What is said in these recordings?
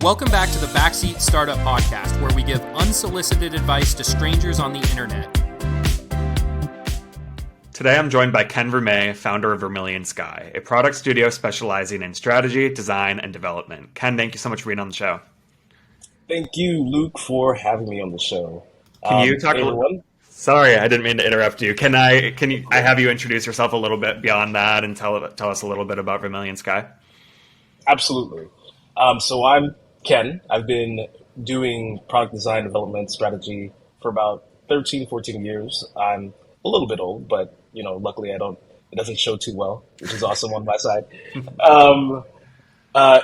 Welcome back to the Backseat Startup Podcast, where we give unsolicited advice to strangers on the internet. Today I'm joined by Ken Vermeille, founder of Vermillion Sky, a product studio specializing in strategy, design, and development. Ken, thank you so much for being on the show. Thank you, Luke, for having me on the show. Can you talk a little? Sorry, I didn't mean to interrupt you. I have you introduce yourself a little bit beyond that and tell us a little bit about Vermillion Sky? Absolutely. So I'm Ken. I've been doing product design, development, strategy for about 13, 14 years. I'm a little bit old, but luckily it doesn't show too well, which is awesome on my side.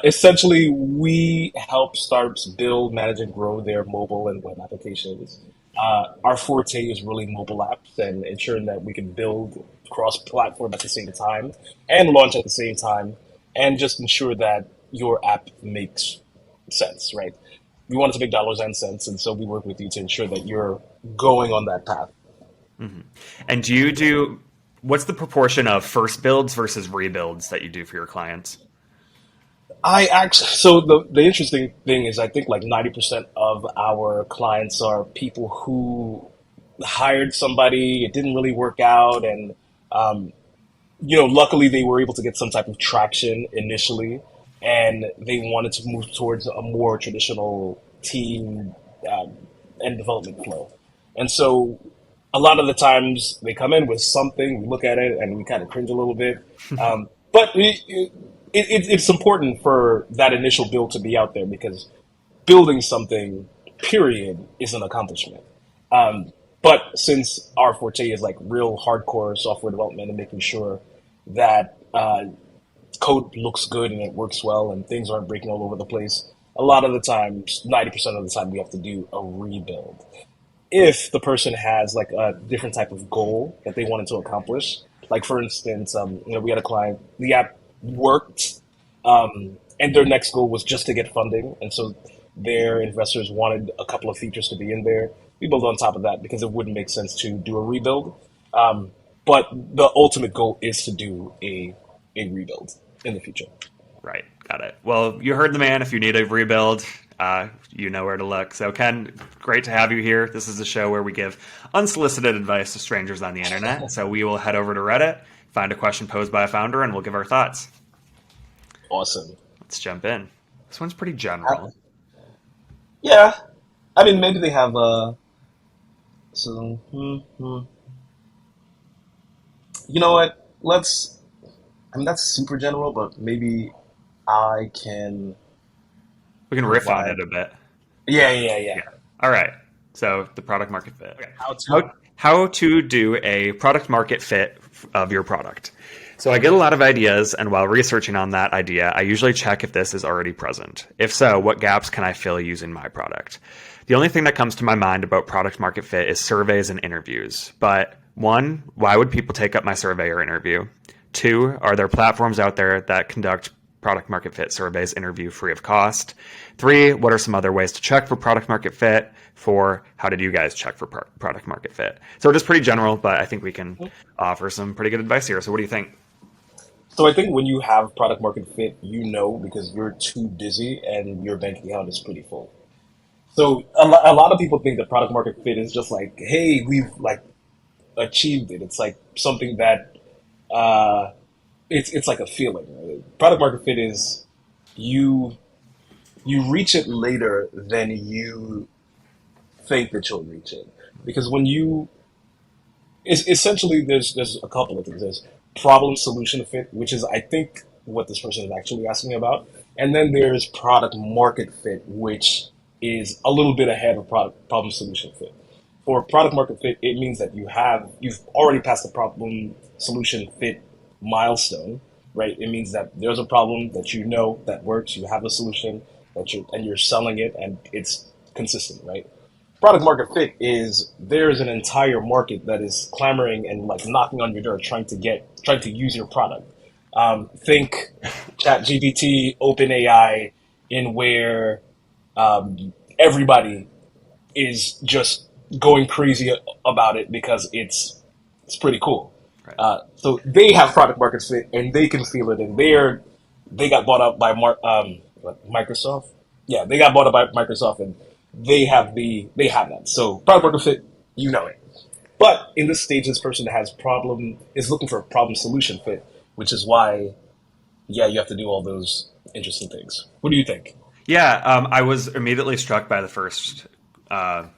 Essentially, we help startups build, manage, and grow their mobile and web applications. Our forte is really mobile apps and ensuring that we can build cross-platform at the same time and launch at the same time, and just ensure that your app makes sense, right? We want it to make dollars and cents, and so we work with you to ensure that you're going on that path. Mm-hmm. And what's the proportion of first builds versus rebuilds that you do for your clients? So the interesting thing is I think like 90% of our clients are people who hired somebody, it didn't really work out, and luckily they were able to get some type of traction initially, and they wanted to move towards a more traditional team and development flow. And so a lot of the times they come in with something, we look at it, and we kind of cringe a little bit. But it's important for that initial build to be out there, because building something, period, is an accomplishment. But since our forte is like real hardcore software development and making sure that code looks good and it works well and things aren't breaking all over the place, a lot of the times, 90% of the time, we have to do a rebuild. If the person has like a different type of goal that they wanted to accomplish, like for instance, we had a client, the app worked, and their next goal was just to get funding, and so their investors wanted a couple of features to be in there. We built on top of that because it wouldn't make sense to do a rebuild, but the ultimate goal is to do a rebuild in the future. Right, got it. Well, you heard the man. If you need a rebuild, you know where to look. So Ken, great to have you here. This is a show where we give unsolicited advice to strangers on the internet. So we will head over to Reddit, find a question posed by a founder, and we'll give our thoughts. Awesome. Let's jump in. This one's pretty general. Yeah. I mean, maybe they have You know what? That's super general, but maybe I can... We can riff on it a bit. Yeah. All right. So the product market fit. Okay. How to do a product market fit of your product. So I get a lot of ideas, and while researching on that idea, I usually check if this is already present. If so, what gaps can I fill using my product? The only thing that comes to my mind about product market fit is surveys and interviews. But 1, why would people take up my survey or interview? 2, are there platforms out there that conduct product market fit surveys, interview free of cost? 3, what are some other ways to check for product market fit? 4, how did you guys check for product market fit? So it is pretty general, but I think we can offer some pretty good advice here. So what do you think? So I think when you have product market fit, because you're too busy and your bank account is pretty full. So a lot of people think that product market fit is just like, hey, we've like achieved it. It's like something that it's like a feeling. Product market fit is you reach it later than you think that you'll reach it, because essentially there's a couple of things. There's problem solution fit, which is I think what this person is actually asking about, and then there's product market fit, which is a little bit ahead of problem solution fit. For product market fit, it means that you've already passed the problem solution fit milestone, right? It means that there's a problem that works, you have a solution and you're selling it, and it's consistent, right? Product market fit is there's an entire market that is clamoring and like knocking on your door, trying to use your product. Think ChatGPT, OpenAI, in where everybody is just going crazy about it because it's pretty cool. Right. So they have product market fit and they can feel it, and they got bought out by Microsoft. Yeah, they got bought up by Microsoft, and they have that. So product market fit, you know it. But in this stage, this person is looking for a problem solution fit, which is why, yeah, you have to do all those interesting things. What do you think? Yeah, I was immediately struck by the first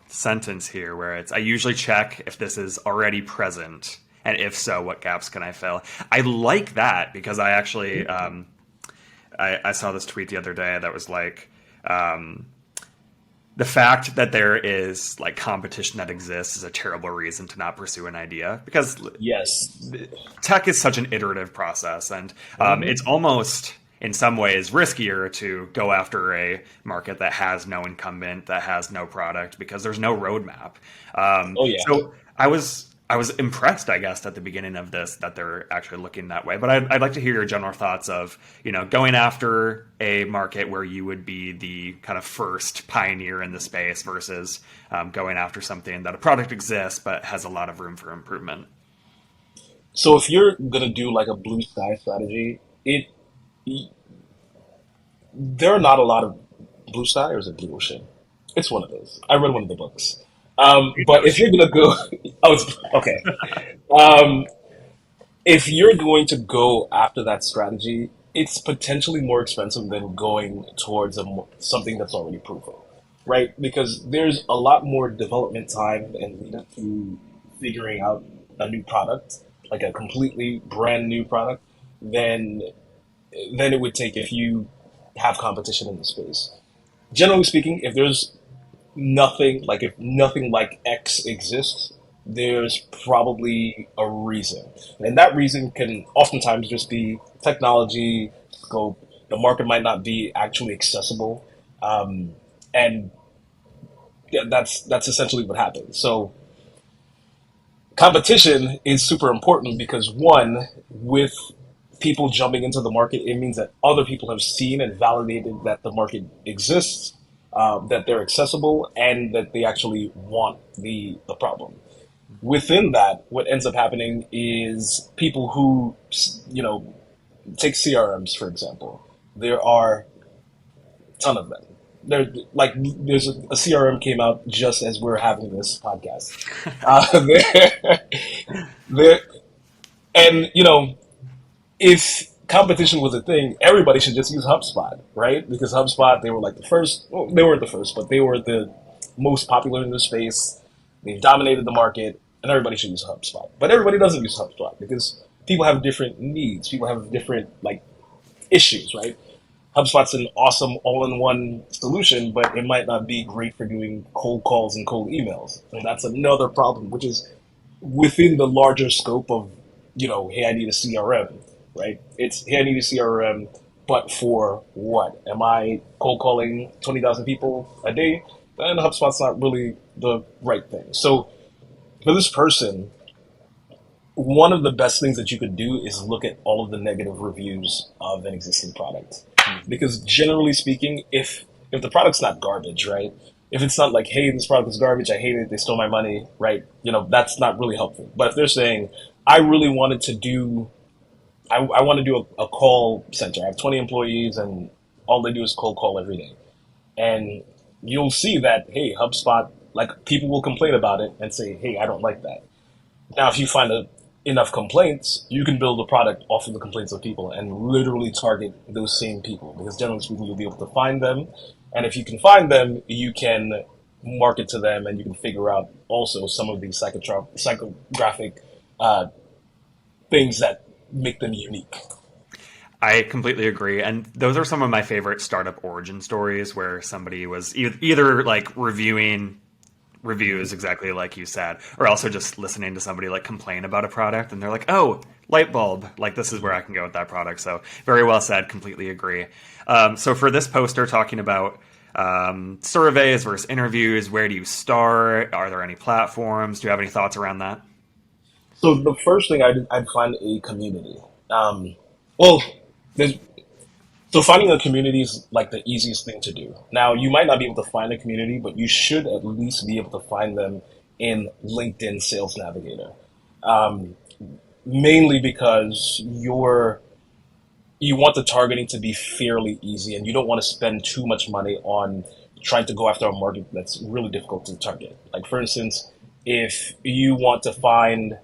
sentence here, where I usually check if this is already present, and if so, what gaps can I fill? I like that because I actually I saw this tweet the other day that was like, the fact that there is like competition that exists is a terrible reason to not pursue an idea, because Yes. tech is such an iterative process, and Hmm. it's almost in some ways riskier to go after a market that has no incumbent, that has no product, because there's no roadmap. Oh yeah. So I was impressed, I guess, at the beginning of this that they're actually looking that way. But I'd like to hear your general thoughts of, going after a market where you would be the kind of first pioneer in the space versus going after something that a product exists but has a lot of room for improvement. So if you're gonna do like a blue sky strategy, it there are not a lot of blue sky, or is it blue ocean? It's one of those. I read one of the books. But if you're gonna go, oh, it's okay. Um, if you're going to go after that strategy, it's potentially more expensive than going towards something that's already proven, right? Because there's a lot more development time and lead up to figuring out a new product, like a completely brand new product, than than it would take if you have competition in the space. Generally speaking, if nothing like X exists, there's probably a reason. And that reason can oftentimes just be technology, scope. The market might not be actually accessible. Um, and yeah, that's essentially what happens. So competition is super important because one, with people jumping into the market, it means that other people have seen and validated that the market exists, that they're accessible, and that they actually want the problem. Within that, what ends up happening is people who, take CRMs for example. There are a ton of them. There's a CRM came out just as we're having this podcast. There, and if competition was a thing, everybody should just use HubSpot, right? Because HubSpot, they were like the first. Well, they weren't the first, but they were the most popular in the space. They've dominated the market, and everybody should use HubSpot. But everybody doesn't use HubSpot because people have different needs. People have different issues, right? HubSpot's an awesome all-in-one solution, but it might not be great for doing cold calls and cold emails. And that's another problem, which is within the larger scope of, hey, I need a CRM, right? It's, hey, I need a CRM, but for what? Am I cold calling 20,000 people a day? Then HubSpot's not really the right thing. So for this person, one of the best things that you could do is look at all of the negative reviews of an existing product. Because generally speaking, if the product's not garbage, right? If it's not like, hey, this product is garbage, I hate it, they stole my money, right? That's not really helpful. But if they're saying, I really wanted to do, I want to do a call center. I have 20 employees and all they do is cold call every day. And you'll see that, hey, HubSpot, like people will complain about it and say, hey, I don't like that. Now, if you find enough complaints, you can build a product off of the complaints of people and literally target those same people. Because generally speaking, you'll be able to find them. And if you can find them, you can market to them and you can figure out also some of these psychographic uh, things that make them unique. I completely agree. And those are some of my favorite startup origin stories where somebody was either like reviewing reviews exactly like you said, or also just listening to somebody like complain about a product and they're like, oh, light bulb, like this is where I can go with that product. So very well said. Completely agree. So for this poster talking about surveys versus interviews, where do you start? Are there any platforms? Do you have any thoughts around that? So the first thing I'd find a community. Well, there's So finding a community is like the easiest thing to do. Now, you might not be able to find a community, but you should at least be able to find them in LinkedIn Sales Navigator. Um, Mainly because you want the targeting to be fairly easy, and you don't want to spend too much money on trying to go after a market that's really difficult to target. Like, for instance, if you want to find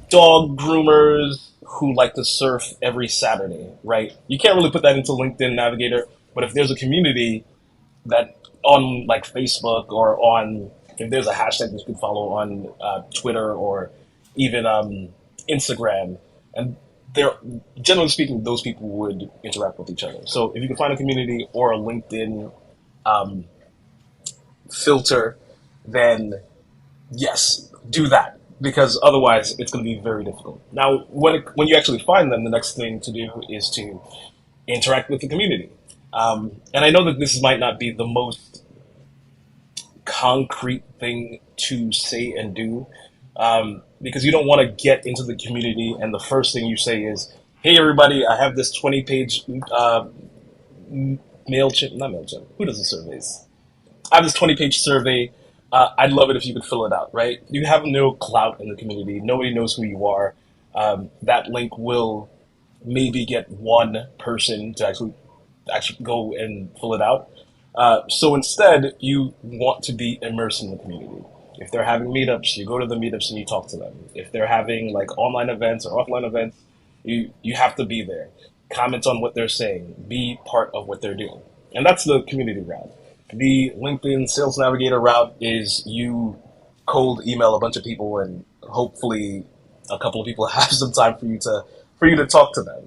dog groomers who like to surf every Saturday, right? You can't really put that into LinkedIn Navigator, but if there's a community that on like Facebook or on, if there's a hashtag that you can follow on Twitter or even Instagram, and they're generally speaking, those people would interact with each other. So if you can find a community or a LinkedIn filter, then yes, do that, because otherwise it's going to be very difficult. Now, when you actually find them, the next thing to do is to interact with the community. And I know that this might not be the most concrete thing to say and do, because you don't want to get into the community and the first thing you say is, "Hey, everybody, I have this 20-page not MailChimp. Who does the surveys? I have this 20-page survey. I'd love it if you could fill it out," right? You have no clout in the community. Nobody knows who you are. That link will maybe get one person to actually go and fill it out. So instead, you want to be immersed in the community. If they're having meetups, you go to the meetups and you talk to them. If they're having like online events or offline events, you have to be there. Comment on what they're saying. Be part of what they're doing. And that's the community route. The LinkedIn Sales Navigator route is you cold email a bunch of people and hopefully a couple of people have some time for you to talk to them.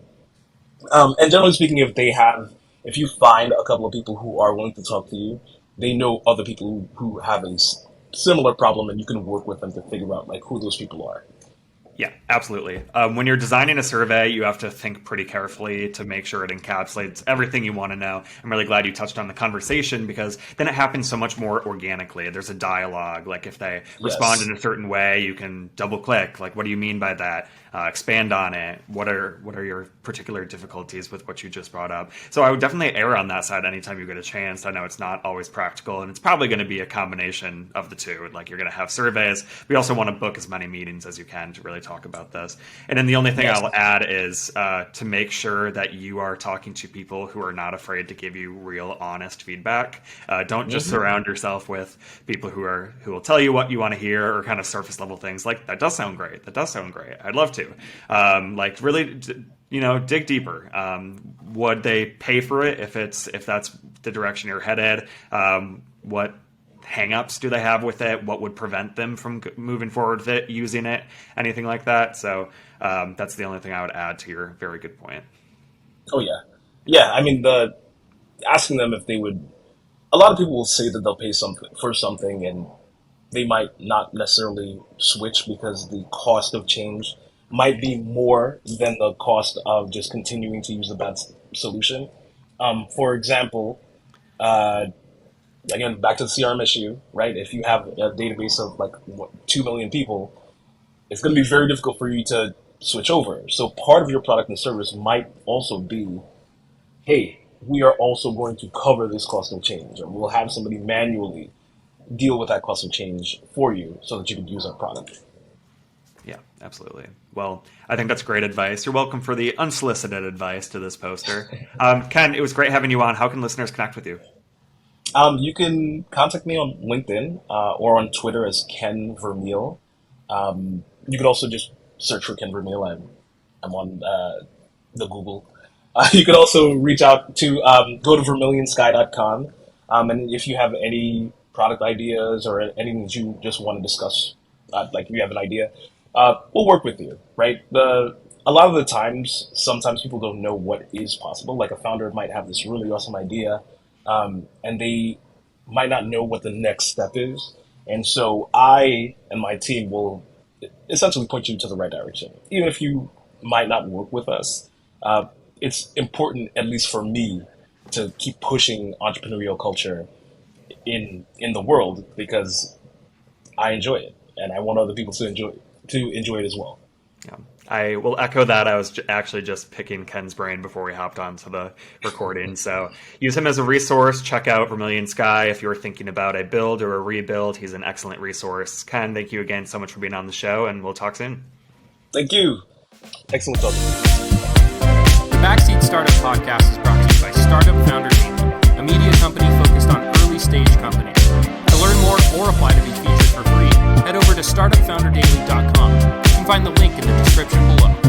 And generally speaking, if you find a couple of people who are willing to talk to you, they know other people who have a similar problem, and you can work with them to figure out like who those people are. Yeah, absolutely. When you're designing a survey, you have to think pretty carefully to make sure it encapsulates everything you want to know. I'm really glad you touched on the conversation, because then it happens so much more organically. There's a dialogue. Like if they respond in a certain way, you can double click. Like, what do you mean by that? Expand on it. What are your particular difficulties with what you just brought up? So I would definitely err on that side anytime you get a chance. I know it's not always practical, and it's probably going to be a combination of the two. Like, you're going to have surveys. We also want to book as many meetings as you can to really talk about this. And then the only thing I'll add is to make sure that you are talking to people who are not afraid to give you real, honest feedback. Don't just surround yourself with people who will tell you what you want to hear, or kind of surface level things like, that does sound great. That does sound great. I'd love to. Like, really, dig deeper. Would they pay for it if that's the direction you're headed? What hangups do they have with it? What would prevent them from moving forward with it, using it, anything like that? So that's the only thing I would add to your very good point. Oh yeah. I mean, asking them if they would. A lot of people will say that they'll pay for something, and they might not necessarily switch because the cost of change might be more than the cost of just continuing to use the bad solution. For example, again, back to the CRM issue, right? If you have a database of like 2 million people, it's going to be very difficult for you to switch over. So part of your product and service might also be, hey, we are also going to cover this cost of change, or we'll have somebody manually deal with that cost of change for you so that you can use our product. Yeah, absolutely. Well, I think that's great advice. You're welcome for the unsolicited advice to this poster. Ken, it was great having you on. How can listeners connect with you? You can contact me on LinkedIn or on Twitter as Ken Vermeille. You could also just search for Ken Vermeille. I'm on the Google. You could also reach out to go to vermillionsky.com. And if you have any product ideas or anything that you just want to discuss, like you have an idea, we'll work with you, right? A lot of the times, sometimes people don't know what is possible. Like a founder might have this really awesome idea, and they might not know what the next step is. And so I and my team will essentially point you to the right direction. Even if you might not work with us, it's important, at least for me, to keep pushing entrepreneurial culture in the world, because I enjoy it and I want other people to enjoy it as well. Yeah, I will echo that. I was actually just picking Ken's brain before we hopped onto the recording. So use him as a resource. Check out Vermillion Sky if you're thinking about a build or a rebuild. He's an excellent resource. Ken, thank you again so much for being on the show, and we'll talk soon. Thank you. Excellent talking. The Backseat Startup Podcast is brought to you by Startup Founder Daily, a media company focused on early-stage companies. To learn more or apply to be featured for free, head over to startupfounderdaily.com. You can find the link in the description below.